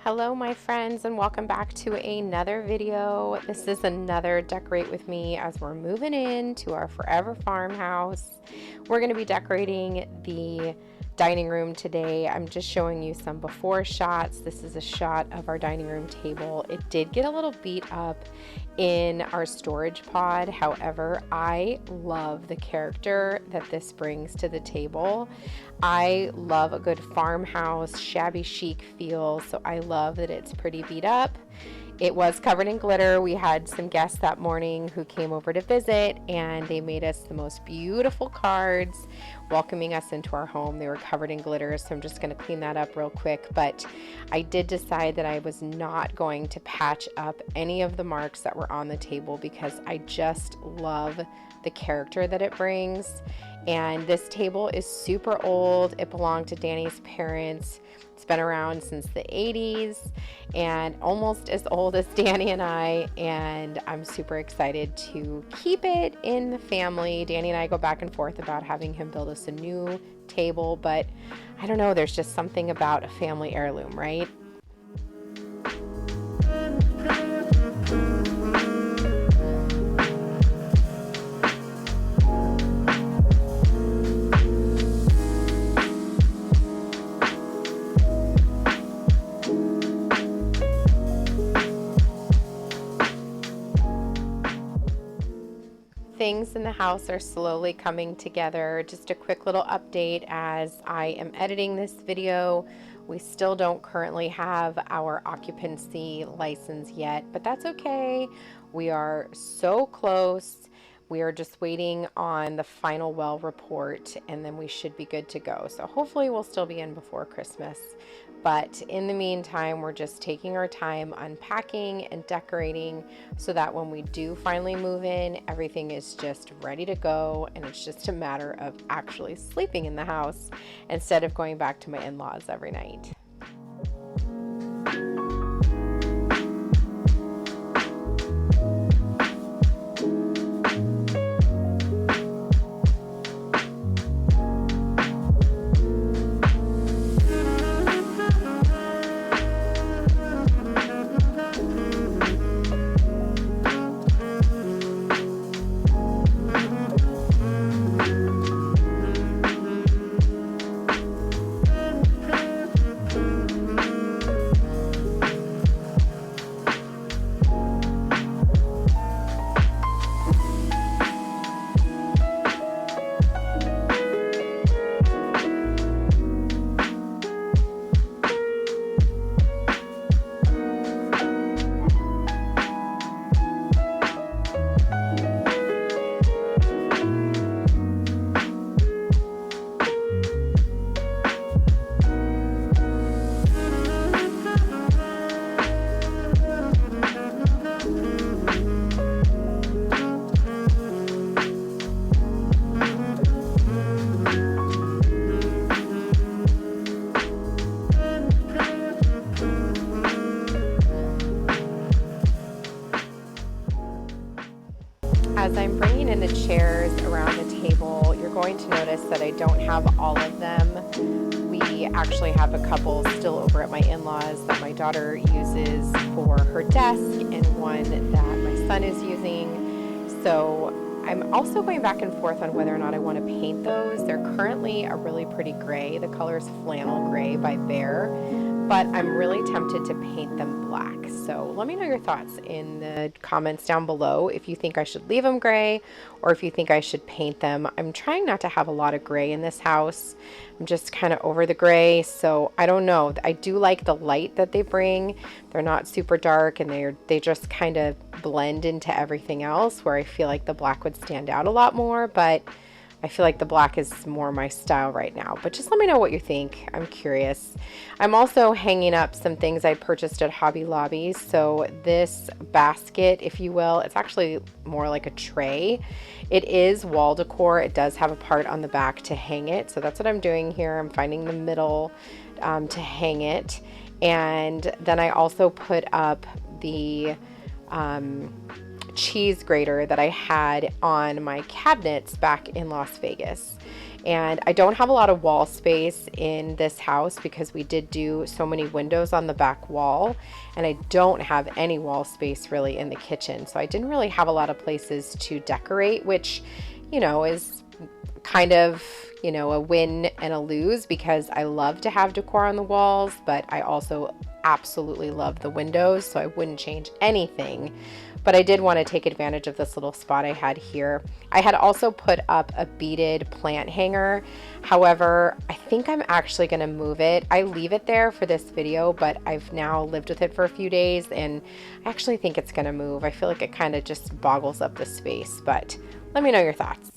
Hello my friends, and welcome back to another video. This is another decorate with me as we're moving into our forever farmhouse. We're going to be decorating the dining room today. I'm just showing you some before shots. This is a shot of our dining room table. It did get a little beat up in our storage pod. However, I love the character that this brings to the table. I love a good farmhouse, shabby chic feel, so I love that it's pretty beat up. It was covered in glitter. We had some guests that morning who came over to visit, and they made us the most beautiful cards welcoming us into our home. They were covered in glitter, so I'm just going to clean that up real quick. But I did decide that I was not going to patch up any of the marks that were on the table because I just love the character that it brings. And this table is super old. It belonged to Danny's parents. It's been around since the 80s and almost as old as Danny and I, and I'm super excited to keep it in the family. Danny and I go back and forth about having him build us a new table, but I don't know, there's just something about a family heirloom, right? Things in the house are slowly coming together. Just a quick little update as I am editing this video. We still don't currently have our occupancy license yet, but that's okay. We are so close. We are just waiting on the final well report, and then we should be good to go. So hopefully we'll still be in before Christmas. But in the meantime, we're just taking our time unpacking and decorating so that when we do finally move in, everything is just ready to go, and it's just a matter of actually sleeping in the house instead of going back to my in-laws every night. As I'm bringing in the chairs around the table, you're going to notice that I don't have all of them. We actually have a couple still over at my in-laws that my daughter uses for her desk and one that my son is using. So I'm also going back and forth on whether or not I want to paint those. They're currently a really pretty gray. The color is Flannel Gray by Bear, but I'm really tempted to paint them black. So let me know your thoughts in the comments down below if you think I should leave them gray or if you think I should paint them. I'm trying not to have a lot of gray in this house. I'm just kind of over the gray, so I don't know. I do like the light that they bring. They're not super dark, and they just kind of blend into everything else, where I feel like the black would stand out a lot more, but I feel like the black is more my style right now. But just let me know what you think. I'm curious. I'm also hanging up some things I purchased at Hobby Lobby. So this basket, if you will, it's actually more like a tray. It is wall decor. It does have a part on the back to hang it. So that's what I'm doing here. I'm finding the middle to hang it. And then I also put up the cheese grater that I had on my cabinets back in Las Vegas. And I don't have a lot of wall space in this house because we did do so many windows on the back wall, and I don't have any wall space really in the kitchen. So I didn't really have a lot of places to decorate, which, you know, is kind of, you know, a win and a lose because I love to have decor on the walls, but I also absolutely love the windows, so I wouldn't change anything. But I did want to take advantage of this little spot I had here. I had also put up a beaded plant hanger. However, I think I'm actually going to move it. I leave it there for this video, but I've now lived with it for a few days and I actually think it's going to move. I feel like it kind of just boggles up the space, but let me know your thoughts.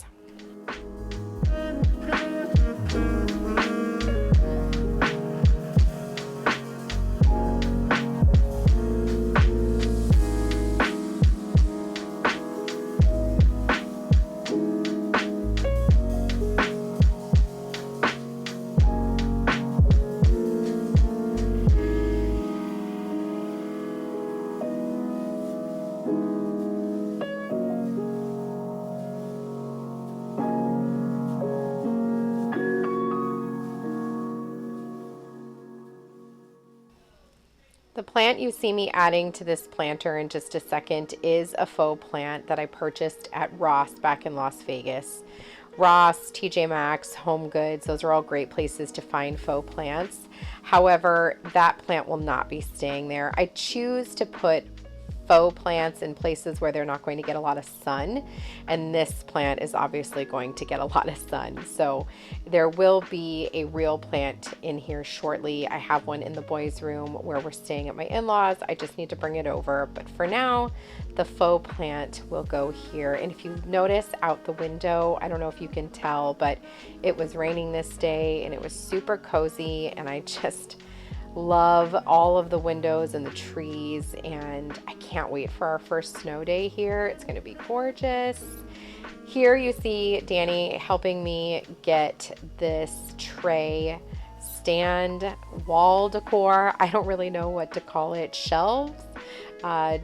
The plant you see me adding to this planter in just a second is a faux plant that I purchased at Ross back in Las Vegas. Ross, TJ Maxx, Home Goods, those are all great places to find faux plants. However, that plant will not be staying there. I choose to put faux plants in places where they're not going to get a lot of sun, and this plant is obviously going to get a lot of sun. So there will be a real plant in here shortly. I have one in the boys' room where we're staying at my in-laws. I just need to bring it over, but for now the faux plant will go here. And if you notice out the window, I don't know if you can tell, but it was raining this day and it was super cozy, and I just love all of the windows and the trees, and I can't wait for our first snow day here. It's going to be gorgeous. Here you see Danny helping me get this tray stand wall decor. I don't really know what to call it. Shelves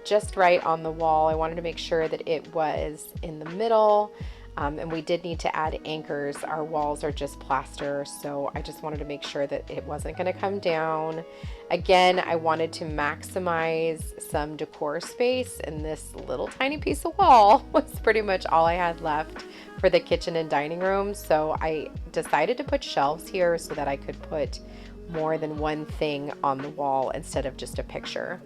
just right on the wall. I wanted to make sure that it was in the middle. And we did need to add anchors. Our walls are just plaster, so I just wanted to make sure that it wasn't going to come down. Again, I wanted to maximize some decor space, and this little tiny piece of wall was pretty much all I had left for the kitchen and dining room. So I decided to put shelves here so that I could put more than one thing on the wall instead of just a picture.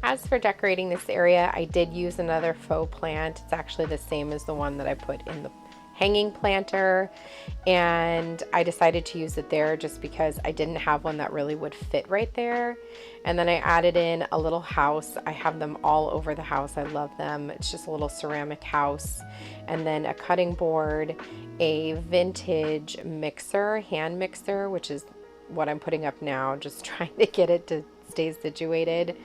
As for decorating this area, I did use another faux plant. It's actually the same as the one that I put in the hanging planter, and I decided to use it there just because I didn't have one that really would fit right there. And then I added in a little house. I have them all over the house. I love them. It's just a little ceramic house, and then a cutting board, a vintage mixer, hand mixer, which is what I'm putting up now, just trying to get it to stay situated.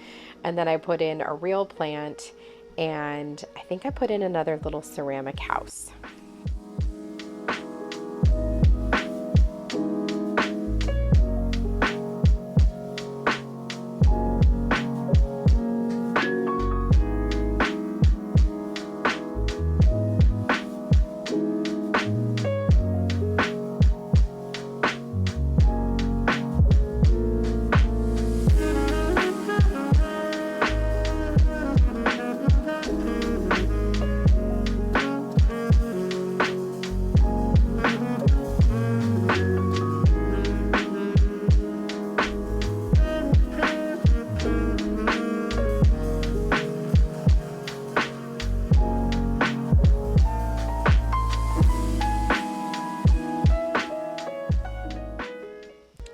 And then I put in a real plant and I think I put in another little ceramic house.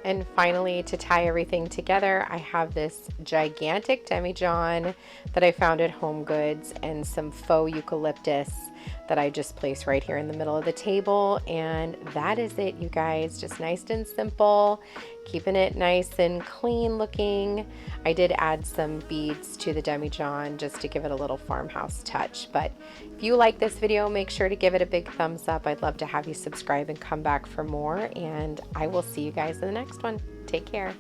And finally, to tie everything together, I have this gigantic demijohn that I found at Home Goods and some faux eucalyptus that I just placed right here in the middle of the table. And that is it, you guys. Just nice and simple, keeping it nice and clean looking. I did add some beads to the demijohn just to give it a little farmhouse touch. But if you like this video, make sure to give it a big thumbs up. I'd love to have you subscribe and come back for more. And I will see you guys in the next one. Take care.